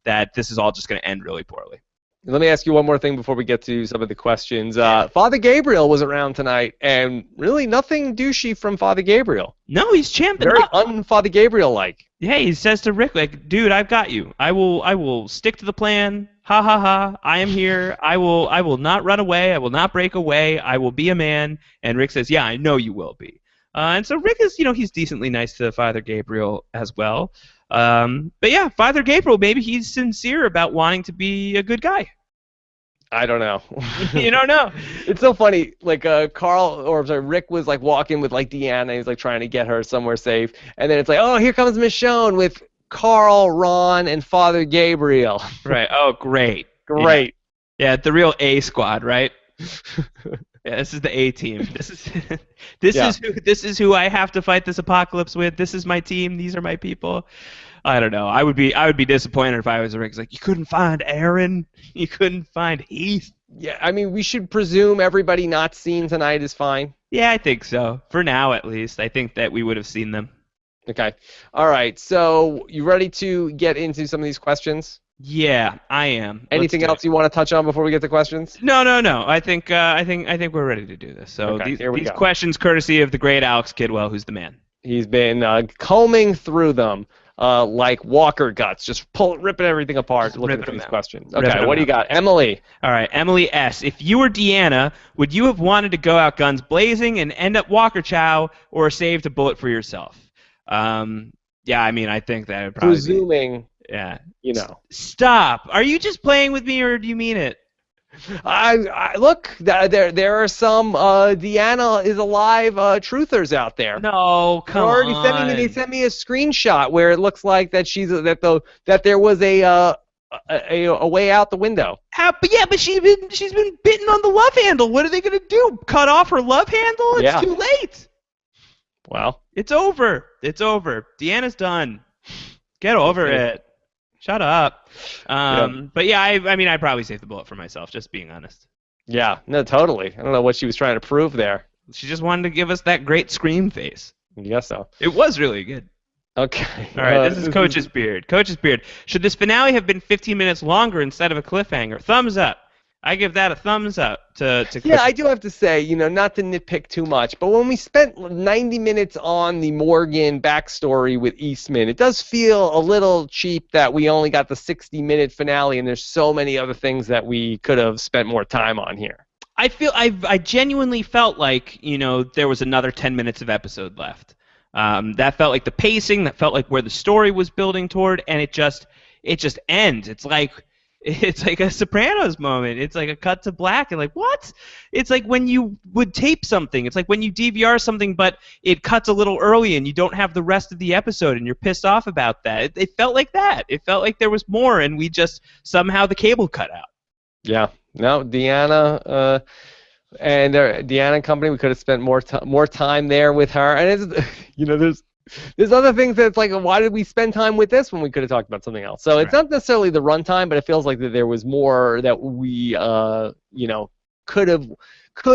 that this is all just going to end really poorly. Let me ask you one more thing before we get to some of the questions. Father Gabriel was around tonight, and really nothing douchey from Father Gabriel. No, he's champing Very up. un-Father Gabriel-like. Yeah, he says to Rick, like, dude, I've got you. I will stick to the plan. Ha ha ha. I am here. I will not run away. I will not break away. I will be a man. And Rick says, yeah, I know you will be. And so Rick is, he's decently nice to Father Gabriel as well. But yeah, Father Gabriel, maybe he's sincere about wanting to be a good guy. I don't know. You don't know. It's so funny. Like Rick was like walking with like Deanna. He's like trying to get her somewhere safe, and then it's like, oh, here comes Michonne with Carl, Ron, and Father Gabriel. Right. Oh, great. Great. Yeah, the real A squad, right? Yeah, this is the A team. Yeah. This is who I have to fight this apocalypse with. This is my team. These are my people. I don't know. I would be disappointed if I was Rick. It's like, you couldn't find Aaron. You couldn't find Heath. Yeah, I mean, we should presume everybody not seen tonight is fine. Yeah, I think so. For now, at least, I think that we would have seen them. Okay. All right. So, you ready to get into some of these questions? Yeah, I am. Anything else you want to touch on before we get to questions? No. I think we're ready to do this. So Okay, here we these go. questions, courtesy of the great Alex Kidwell, who's the man. He's been combing through them like Walker guts, just ripping everything apart, looking ripping at these them out. questions. Ripping Okay, them what do you got? Emily. All right, Emily S. If you were Deanna, would you have wanted to go out guns blazing and end up Walker Chow, or saved a bullet for yourself? Yeah, I mean, I think that would probably Presuming, yeah. you know. Stop. Are you just playing with me, or do you mean it? I look, there are some Deanna is alive truthers out there. No, come on. They sent me a screenshot where it looks like that that there was a way out the window. But she's been bitten on the love handle. What are they gonna do? Cut off her love handle? It's too late. Well, it's over. It's over. Deanna's done. Get over it. Shut up. But yeah, I mean, I'd probably save the bullet for myself, just being honest. Yeah, no, totally. I don't know what she was trying to prove there. She just wanted to give us that great scream face. I guess so. It was really good. Okay. All right, this is Coach's Beard. Coach's Beard. Should this finale have been 15 minutes longer instead of a cliffhanger? Thumbs up. I give that a thumbs up to Yeah, I do have to say, not to nitpick too much, but when we spent 90 minutes on the Morgan backstory with Eastman, it does feel a little cheap that we only got the 60-minute finale and there's so many other things that we could have spent more time on here. I genuinely felt like, there was another 10 minutes of episode left. That felt like the pacing, that felt like where the story was building toward, and it just ends. It's like a Sopranos moment. It's like a cut to black and like, what? It's like when you would tape something. It's like when you DVR something, but it cuts a little early and you don't have the rest of the episode and you're pissed off about that. It felt like that. It felt like there was more and we just, somehow the cable cut out. Yeah. No, Deanna and Deanna Company, we could have spent more time there with her. And it's, there's other things that's like, why did we spend time with this when we could have talked about something else? So it's not necessarily the runtime, but it feels like that there was more that we, could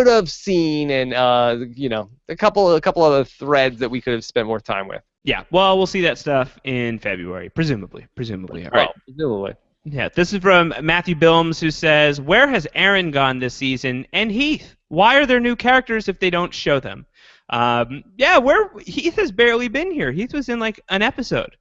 have seen, and a couple other threads that we could have spent more time with. Yeah. Well, we'll see that stuff in February, presumably. All right. Presumably. Yeah. This is from Matthew Bilms, who says, "Where has Aaron gone this season? And Heath? Why are there new characters if they don't show them?" Where Heath has barely been here. Heath was in like an episode.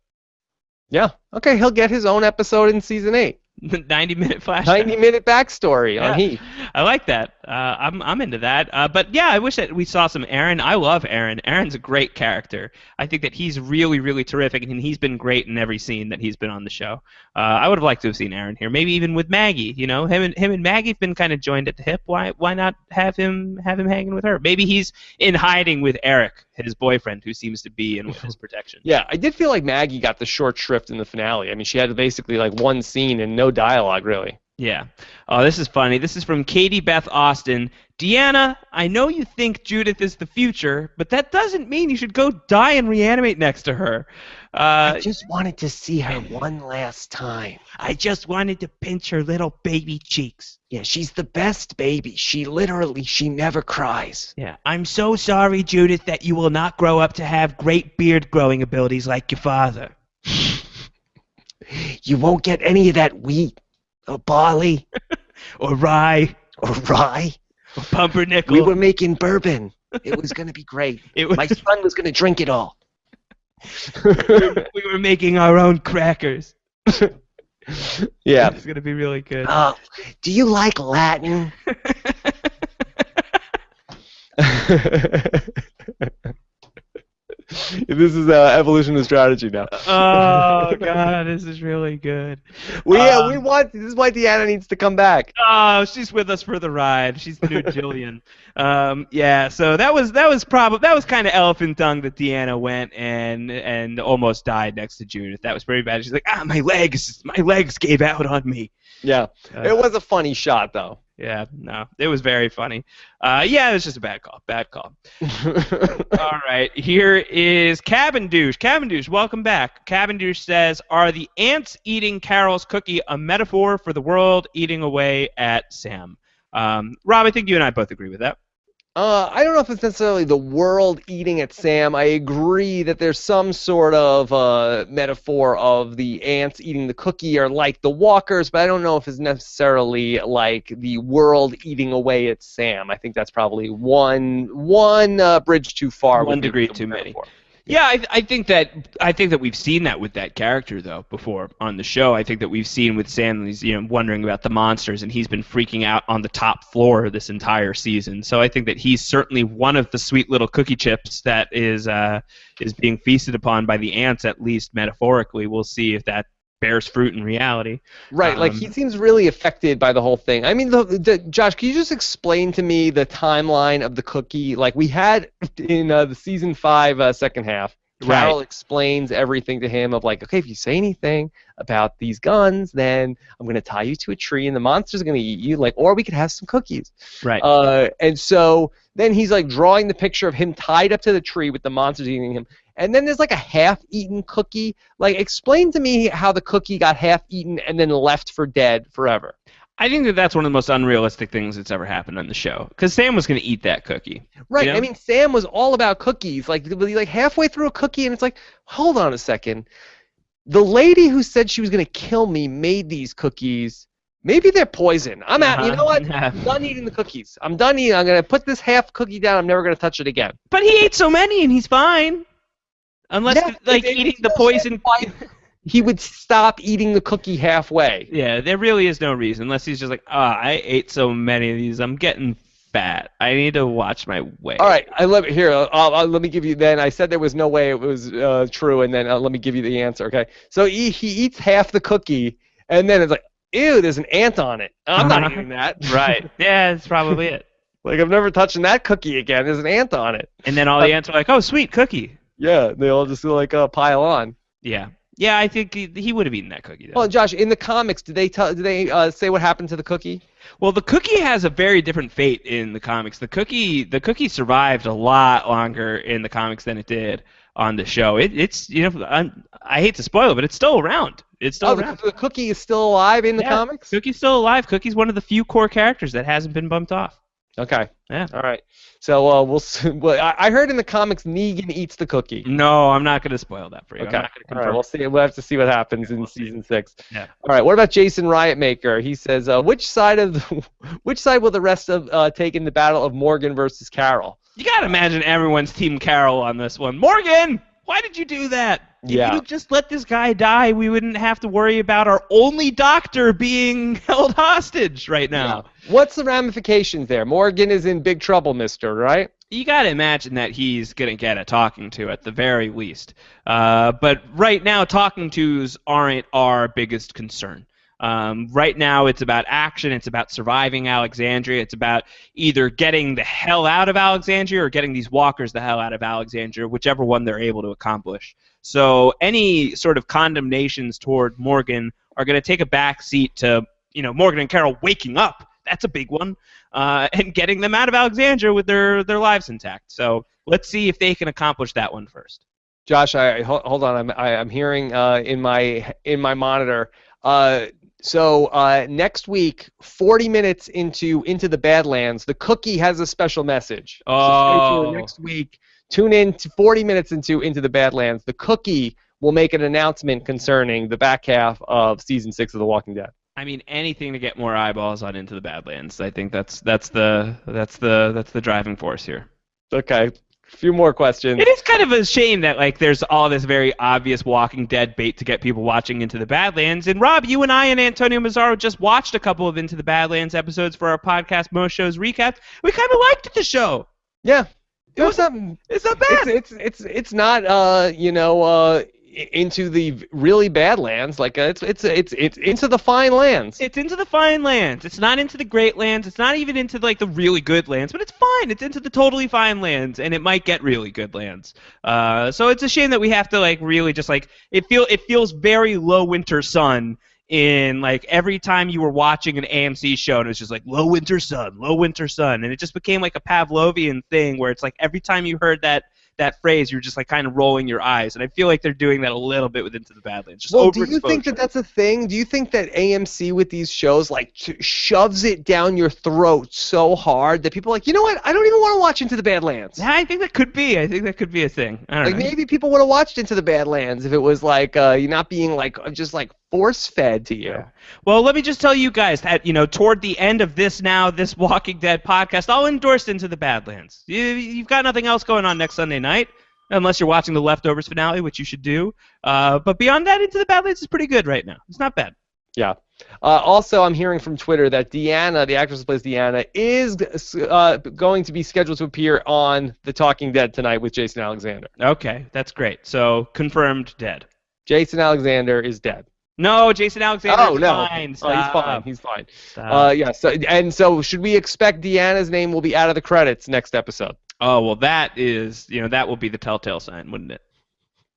Yeah. Okay, he'll get his own episode in season 8. 90-minute flashback. 90-minute backstory on Heath. I like that. I'm into that. But yeah, I wish that we saw some Aaron. I love Aaron. Aaron's a great character. I think that he's really, really terrific, and he's been great in every scene that he's been on the show. I would have liked to have seen Aaron here. Maybe even with Maggie. Him and Maggie have been kind of joined at the hip. Why not have him hanging with her? Maybe he's in hiding with Eric, his boyfriend, who seems to be in his protection. Yeah, I did feel like Maggie got the short shrift in the finale. I mean, she had basically like one scene and no dialogue, really. Yeah. Oh, this is funny. This is from Katie Beth Austin. Deanna, I know you think Judith is the future, but that doesn't mean you should go die and reanimate next to her. I just wanted to see her one last time. I just wanted to pinch her little baby cheeks. Yeah, she's the best baby. She never cries. Yeah. I'm so sorry, Judith, that you will not grow up to have great beard growing abilities like your father. You won't get any of that wheat. Or barley. Or rye. Or pumpernickel. We were making bourbon. It was going to be great. My son was going to drink it all. We were making our own crackers. Yeah. It's going to be really good. Do you like Latin? This is evolution of strategy now. Oh God, this is really good. We want. This is why Deanna needs to come back. Oh, she's with us for the ride. She's the new Jillian. Yeah. So that was kind of elephant tongue that Deanna went and almost died next to Judith. That was pretty bad. She's like, my legs gave out on me. Yeah, it was a funny shot though. Yeah, no, it was very funny. Yeah, it was just a bad call. Bad call. All right, here is Cabin-douche. Cabin-douche, welcome back. Cabin-douche says, are the ants eating Carol's cookie a metaphor for the world eating away at Sam? Rob, I think you and I both agree with that. I don't know if it's necessarily the world eating at Sam. I agree that there's some sort of metaphor of the ants eating the cookie or like the walkers, but I don't know if it's necessarily like the world eating away at Sam. I think that's probably one bridge too far. 1 degree too many. Yeah, I think that we've seen that with that character though before on the show. I think that we've seen with Sam, he's wondering about the monsters, and he's been freaking out on the top floor this entire season. So I think that he's certainly one of the sweet little cookie chips that is being feasted upon by the ants, at least metaphorically. We'll see if that bears fruit in reality. Right, like he seems really affected by the whole thing. I mean, Josh, can you just explain to me the timeline of the cookie? Like we had in the season 5 second half, Carol explains everything to him of like, okay, if you say anything about these guns, then I'm going to tie you to a tree and the monster's going to eat you, like, or we could have some cookies. Right. And so then he's like drawing the picture of him tied up to the tree with the monsters eating him. And then there's like a half-eaten cookie. Like, explain to me how the cookie got half-eaten and then left for dead forever. I think that that's one of the most unrealistic things that's ever happened on the show. Because Sam was going to eat that cookie. Right. I mean, Sam was all about cookies. Like halfway through a cookie, and it's like, hold on a second. The lady who said she was going to kill me made these cookies. Maybe they're poison. I'm out. You know what? I'm done eating the cookies. I'm done eating. I'm going to put this half cookie down. I'm never going to touch it again. But he ate so many, and he's fine. Unless, eating the poison... He would stop eating the cookie halfway. Yeah, there really is no reason. Unless he's just like, I ate so many of these. I'm getting fat. I need to watch my weight. All right, let me give you then. I said there was no way it was true, and then let me give you the answer, okay? So he eats half the cookie, and then it's like, ew, there's an ant on it. I'm not eating that. Right. Yeah, that's probably it. Like, I'm never touching that cookie again. There's an ant on it. And then all the ants are like, oh, sweet, cookie. Yeah, they all just like pile on. Yeah. Yeah, I think he would have eaten that cookie, though. Well, Josh, in the comics, did they say what happened to the cookie? Well, the cookie has a very different fate in the comics. The cookie survived a lot longer in the comics than it did on the show. It's I hate to spoil it, but it's still around. It's still around. The cookie is still alive in the comics? Cookie's still alive. Cookie's one of the few core characters that hasn't been bumped off. Okay. Yeah. All right. So we'll see. Well, I heard in the comics Negan eats the cookie. No, I'm not going to spoil that for you. Okay. I'm not going to confirm. All right. We'll see. We'll have to see what happens in season 6. Yeah. All right. What about Jason Riotmaker? He says, which side will the rest of take in the battle of Morgan versus Carol? You got to imagine everyone's Team Carol on this one. Morgan, why did you do that? Yeah. If you just let this guy die, we wouldn't have to worry about our only doctor being held hostage right now. Yeah. What's the ramifications there? Morgan is in big trouble, mister, right? You got to imagine that he's going to get a talking to at the very least. But right now, talking tos aren't our biggest concern. Right now, it's about action. It's about surviving Alexandria. It's about either getting the hell out of Alexandria or getting these walkers the hell out of Alexandria, whichever one they're able to accomplish. So any sort of condemnations toward Morgan are going to take a back seat to, Morgan and Carol waking up. That's a big one. And getting them out of Alexandria with their lives intact. So let's see if they can accomplish that one first. Josh, hold on. I'm hearing in my monitor. So next week, 40 minutes into the Badlands, the cookie has a special message. Oh. So next week, tune in to 40 minutes into the Badlands. The cookie will make an announcement concerning the back half of season 6 of The Walking Dead. I mean, anything to get more eyeballs on Into the Badlands. I think that's the driving force here. Okay. A few more questions. It is kind of a shame that there's all this very obvious Walking Dead bait to get people watching Into the Badlands. And Rob, you and I and Antonio Mazzaro just watched a couple of Into the Badlands episodes for our podcast Most Shows Recapped. We kind of liked the show. Yeah. It's not. It's not bad. It's not. Into the really bad lands. Like it's into the fine lands. It's into the fine lands. It's not into the great lands. It's not even into like the really good lands, but it's fine. It's into the totally fine lands, and it might get really good lands. So it's a shame that we have to like really just like it feels very low winter sun in like every time you were watching an AMC show and it was just like low winter sun, and it just became like a Pavlovian thing where it's like every time you heard that phrase, you're just like kind of rolling your eyes, and I feel like they're doing that a little bit with Into the Badlands. Just well, do you think that that's a thing? Do you think that AMC with these shows like shoves it down your throat so hard that people are like, you know what? I don't even want to watch Into the Badlands. Yeah, I think that could be. I think that could be a thing. I don't know. Maybe people would have watched Into the Badlands if it was like you not being like just like force fed to you. Yeah. Well, let me just tell you guys that toward the end of this Walking Dead podcast, I'll endorse Into the Badlands. You've got nothing else going on next Sunday night, unless you're watching the Leftovers finale, which you should do. But beyond that, Into the Badlands is pretty good right now. It's not bad. Yeah. Also, I'm hearing from Twitter that Deanna, the actress who plays Deanna, is going to be scheduled to appear on The Talking Dead tonight with Jason Alexander. Okay, that's great. So, confirmed dead. Jason Alexander is dead. No, Jason Alexander's fine. Stop. Oh, he's fine. He's fine. Stop. Yeah. So should we expect Deanna's name will be out of the credits next episode? Oh well, that is that will be the telltale sign, wouldn't it?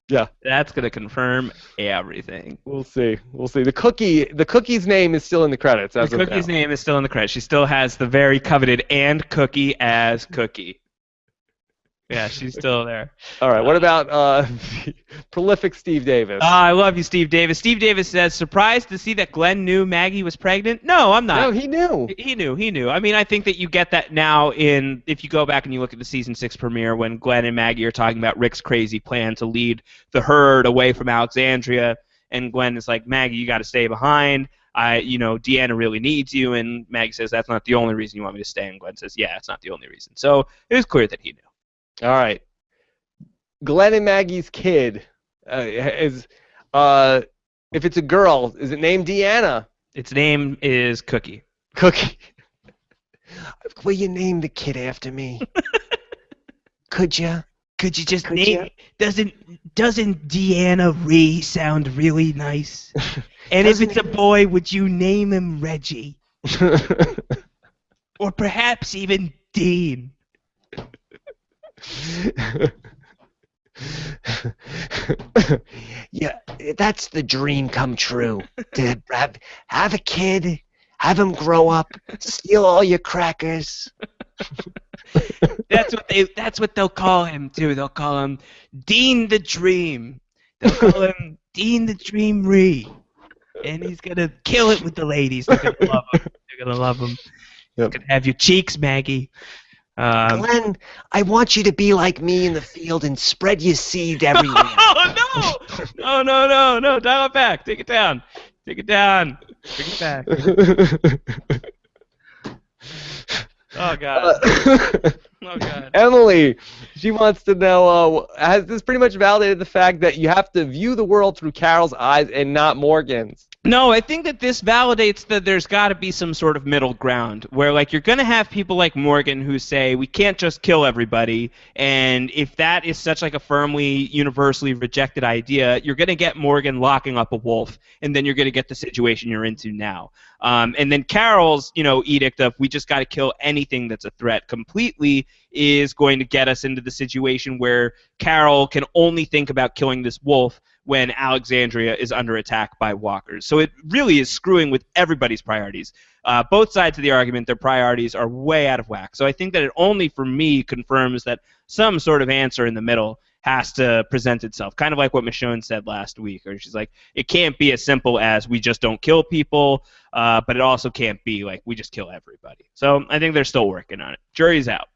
Yeah. That's gonna confirm everything. We'll see. The cookie's name is still in the credits. The cookie's name is still in the credits. She still has the very coveted and Cookie as Cookie. Yeah, she's still there. All right. What about prolific Steve Davis? I love you, Steve Davis. Steve Davis says, surprised to see that Glen knew Maggie was pregnant? No, I'm not. No, he knew. He knew. I mean, I think that you get that now if you go back and you look at the season 6 premiere when Glen and Maggie are talking about Rick's crazy plan to lead the herd away from Alexandria, and Glen is like, Maggie, you got to stay behind. Deanna really needs you, and Maggie says, that's not the only reason you want me to stay, and Glen says, yeah, it's not the only reason. So it was clear that he knew. All right. Glen and Maggie's kid is, if it's a girl, is it named Deanna? Its name is Cookie. Cookie. Will you name the kid after me? Could you? Could you just name? Doesn't Deanna Ree sound really nice? And if it's a boy, would you name him Reggie? Or perhaps even Dean? Yeah, that's the dream come true. To have a kid, have him grow up, steal all your crackers. That's what they'll call him too. They'll call him Dean the Dream. They'll call him Dean the Dream Ree. And he's gonna kill it with the ladies. They're gonna love him. They're gonna love him. Yep. He's gonna have your cheeks, Maggie. Glen, I want you to be like me in the field and spread your seed everywhere. Oh, no. Dial it back. Take it down. Bring it back. Oh, God. Oh, God. Emily, she wants to know, has this pretty much validated the fact that you have to view the world through Carol's eyes and not Morgan's? No, I think that this validates that there's got to be some sort of middle ground where, like, you're going to have people like Morgan who say we can't just kill everybody, and if that is such like a firmly, universally rejected idea, you're going to get Morgan locking up a wolf, and then you're going to get the situation you're into now. And then Carol's, edict of we just got to kill anything that's a threat completely is going to get us into the situation where Carol can only think about killing this wolf when Alexandria is under attack by walkers. So it really is screwing with everybody's priorities. Both sides of the argument, their priorities are way out of whack. So I think that it only, for me, confirms that some sort of answer in the middle has to present itself, kind of like what Michonne said last week, or she's like, it can't be as simple as we just don't kill people, but it also can't be like we just kill everybody. So I think they're still working on it. Jury's out.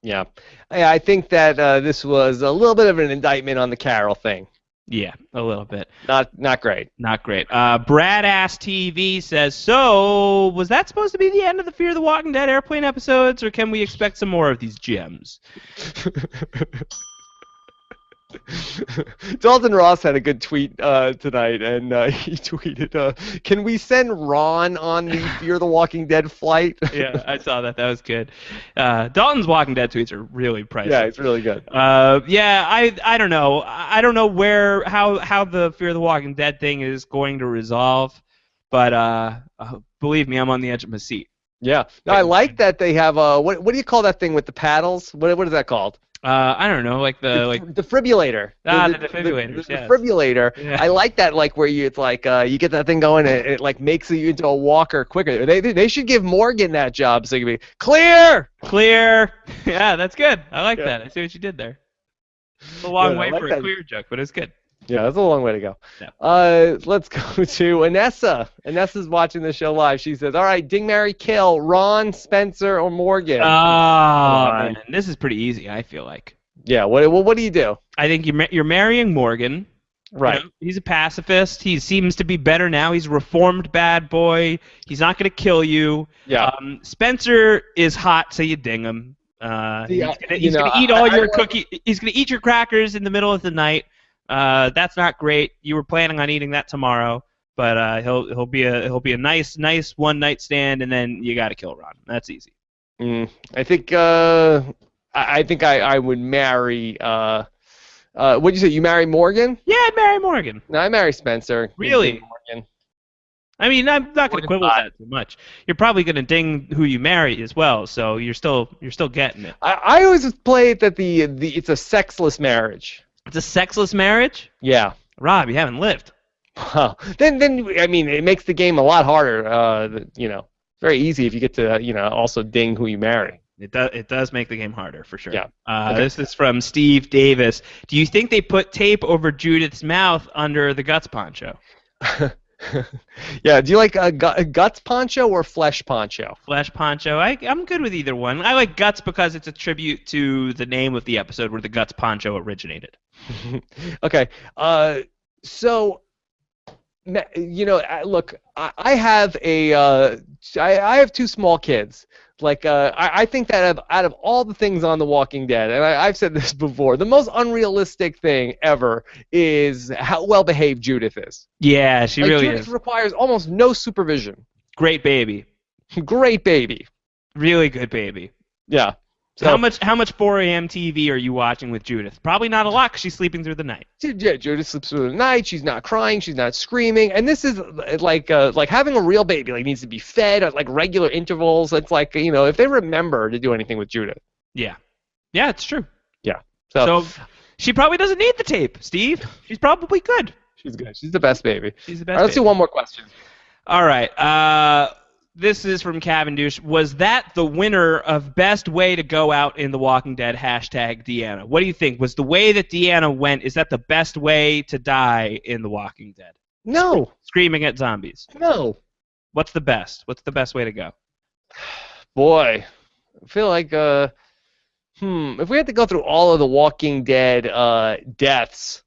Yeah. I think that this was a little bit of an indictment on the Carol thing. Yeah, a little bit. Not great. Not great. Brad Ass TV says, so was that supposed to be the end of the Fear the Walking Dead airplane episodes, or can we expect some more of these gems? Dalton Ross had a good tweet tonight, and he tweeted, "Can we send Ron on the Fear the Walking Dead flight?" Yeah, I saw that. That was good. Dalton's Walking Dead tweets are really priceless. Yeah, it's really good. Yeah, I don't know. I don't know how the Fear the Walking Dead thing is going to resolve, but believe me, I'm on the edge of my seat. Yeah, no, I like that they have what do you call that thing with the paddles? What is that called? I don't know, like the defibrillator. the defibrillators. The Yes. defibrillator. Yeah. I like that, like where it's like you get that thing going, and it like makes you into a walker quicker. They should give Morgan that job so he can be clear. Clear. Yeah, that's good. I like that. I see what you did there. It's a long Yeah, I way like for that. a clear joke, but it's good. Yeah, that's a long way to go. Yeah. Let's go to Anessa. Anessa's watching the show live. She says, "All right, ding, marry, kill, Ron, Spencer, or Morgan." Oh man, this is pretty easy. I feel like. Yeah. What do you do? I think you're marrying Morgan. Right. You know, he's a pacifist. He seems to be better now. He's a reformed bad boy. He's not going to kill you. Yeah. Spencer is hot, so you ding him. He's gonna eat all your cookie. He's gonna eat your crackers in the middle of the night. That's not great. You were planning on eating that tomorrow, but he'll be a nice one night stand, and then you got to kill Ron. That's easy. I think I would marry. What'd you say? You marry Morgan? Yeah, I'd marry Morgan. No, I marry Spencer. Really? Morgan. I mean, I'm not going to quibble with that too much. You're probably going to ding who you marry as well, so you're still getting it. I always play it that it's a sexless marriage. It's a sexless marriage? Yeah. Rob, you haven't lived. Well, then I mean, it makes the game a lot harder. Very easy if you get to also ding who you marry. It does make the game harder for sure. Yeah. Okay. This is from Steve Davis. Do you think they put tape over Judith's mouth under the guts poncho? Yeah. Do you like guts poncho or flesh poncho? Flesh poncho. I'm good with either one. I like guts because it's a tribute to the name of the episode where the guts poncho originated. Okay. So, look, I have I have two small kids. Like, I think that out of all the things on The Walking Dead, and I've said this before, the most unrealistic thing ever is how well-behaved Judith is. Yeah, she really Judith is. requires almost no supervision. Great baby. Great baby. Really good baby. Yeah. So, how much 4 a.m. TV are you watching with Judith? Probably not a lot because she's sleeping through the night. Yeah, Judith sleeps through the night. She's not crying. She's not screaming. And this is like having a real baby. Like needs to be fed at like regular intervals. It's like if they remember to do anything with Judith. Yeah, it's true. Yeah. So she probably doesn't need the tape, Steve. She's probably good. She's good. She's the best baby. She's the best. All right, let's do one more question. All right. This is from Cavendish. Was that the winner of best way to go out in The Walking Dead? Hashtag Deanna. What do you think? Was the way that Deanna went, is that the best way to die in The Walking Dead? No. Screaming at zombies. No. What's the best? What's the best way to go? Boy, I feel like if we had to go through all of The Walking Dead deaths,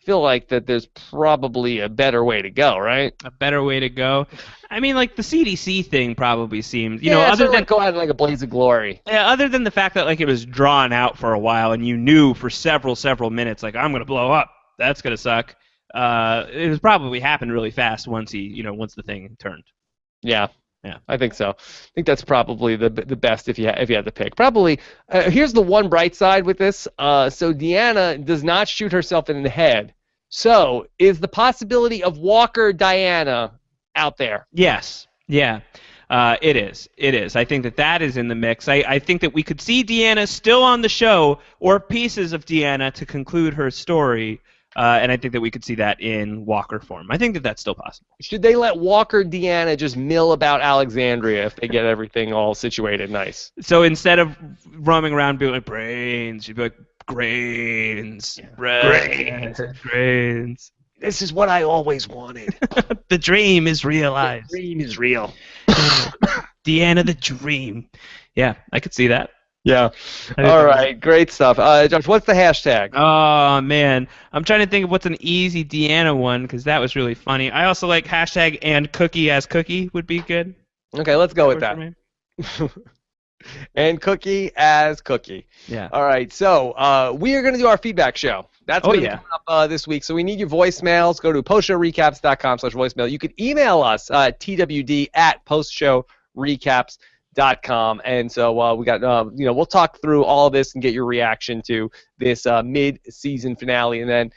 I feel like that there's probably a better way to go, right? A better way to go? I mean, like the CDC thing probably seemed, other than go out in like a blaze of glory. Yeah, other than the fact that like it was drawn out for a while and you knew for several minutes like I'm gonna blow up. That's gonna suck. It was probably happened really fast once the thing turned. Yeah. Yeah, I think so. I think that's probably the best if you had to pick. Probably. Here's the one bright side with this. So Deanna does not shoot herself in the head. So is the possibility of Walker Diana out there? Yes. Yeah. It is. It is. I think that is in the mix. I think that we could see Deanna still on the show or pieces of Deanna to conclude her story. And I think that we could see that in Walker form. I think that that's still possible. Should they let Walker Deanna just mill about Alexandria if they get everything all situated nice? So instead of roaming around being like brains, she'd be like grains, grains. This is what I always wanted. The dream is realized. The dream is real. Deanna the dream. Yeah, I could see that. Yeah. All right. Great stuff. Josh, what's the hashtag? Oh, man. I'm trying to think of what's an easy Deanna one because that was really funny. I also like hashtag and cookie as cookie would be good. Okay, let's go with that. And cookie as cookie. Yeah. All right. So we are going to do our feedback show. That's Oh, going to be yeah. coming up this week. So we need your voicemails. Go to postshowrecaps.com/voicemail. You can email us twd@postshowrecaps.com. And so we got, we'll talk through all of this and get your reaction to this mid-season finale. And then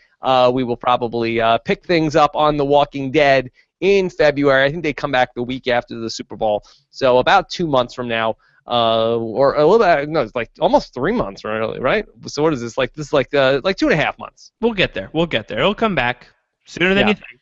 we will probably pick things up on The Walking Dead in February. I think they come back the week after the Super Bowl. So about 2 months from now. Or a little bit, no, it's like almost 3 months, right? So what is this? Like 2.5 months. We'll get there. It'll come back sooner than Yeah. you think.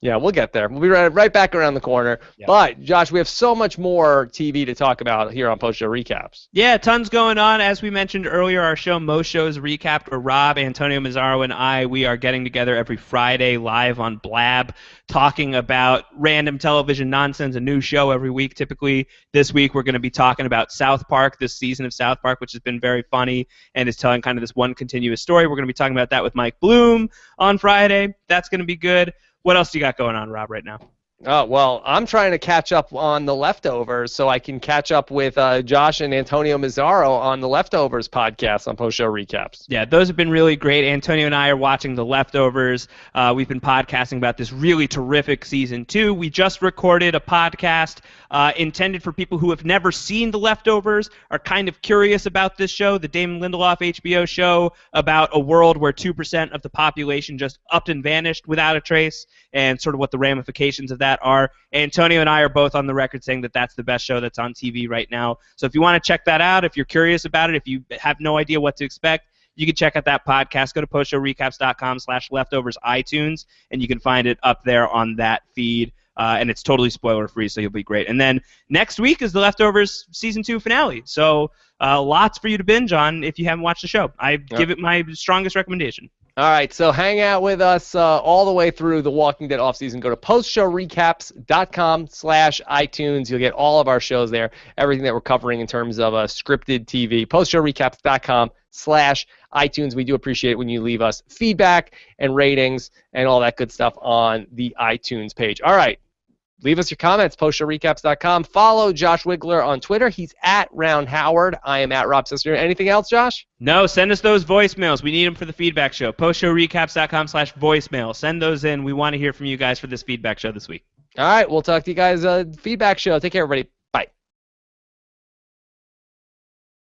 Yeah, we'll get there. We'll be right back around the corner. Yeah. But, Josh, we have so much more TV to talk about here on Post Show Recaps. Yeah, tons going on. As we mentioned earlier, our show, Most Shows Recapped, where Rob, Antonio Mazzaro, and we are getting together every Friday live on Blab, talking about random television nonsense, a new show every week. Typically, this week we're going to be talking about South Park, this season of South Park, which has been very funny and is telling kind of this one continuous story. We're going to be talking about that with Mike Bloom on Friday. That's going to be good. What else do you got going on, Rob, right now? Oh, well, I'm trying to catch up on The Leftovers so I can catch up with Josh and Antonio Mazzaro on The Leftovers podcast on Post Show Recaps. Yeah, those have been really great. Antonio and I are watching The Leftovers. We've been podcasting about this really terrific season 2. We just recorded a podcast intended for people who have never seen The Leftovers, are kind of curious about this show, the Damon Lindelof HBO show about a world where 2% of the population just upped and vanished without a trace, and sort of what the ramifications of that are. Antonio and I are both on the record saying that that's the best show that's on TV right now. So if you want to check that out, if you're curious about it, if you have no idea what to expect, you can check out that podcast. Go to postshowrecaps.com/leftovers iTunes, and you can find it up there on that feed. And it's totally spoiler-free, so you'll be great. And then next week is The Leftovers Season 2 finale. So lots for you to binge on if you haven't watched the show. I give it my strongest recommendation. All right, so hang out with us all the way through the Walking Dead offseason. Go to postshowrecaps.com/iTunes. You'll get all of our shows there, everything that we're covering in terms of scripted TV. Postshowrecaps.com/iTunes. We do appreciate it when you leave us feedback and ratings and all that good stuff on the iTunes page. All right. Leave us your comments, postshowrecaps.com. Follow Josh Wigler on Twitter. He's at Round Howard. I am at Rob Cesternino. Anything else, Josh? No, send us those voicemails. We need them for the feedback show. Postshowrecaps.com/voicemail. Send those in. We want to hear from you guys for this feedback show this week. All right, we'll talk to you guys feedback show. Take care, everybody.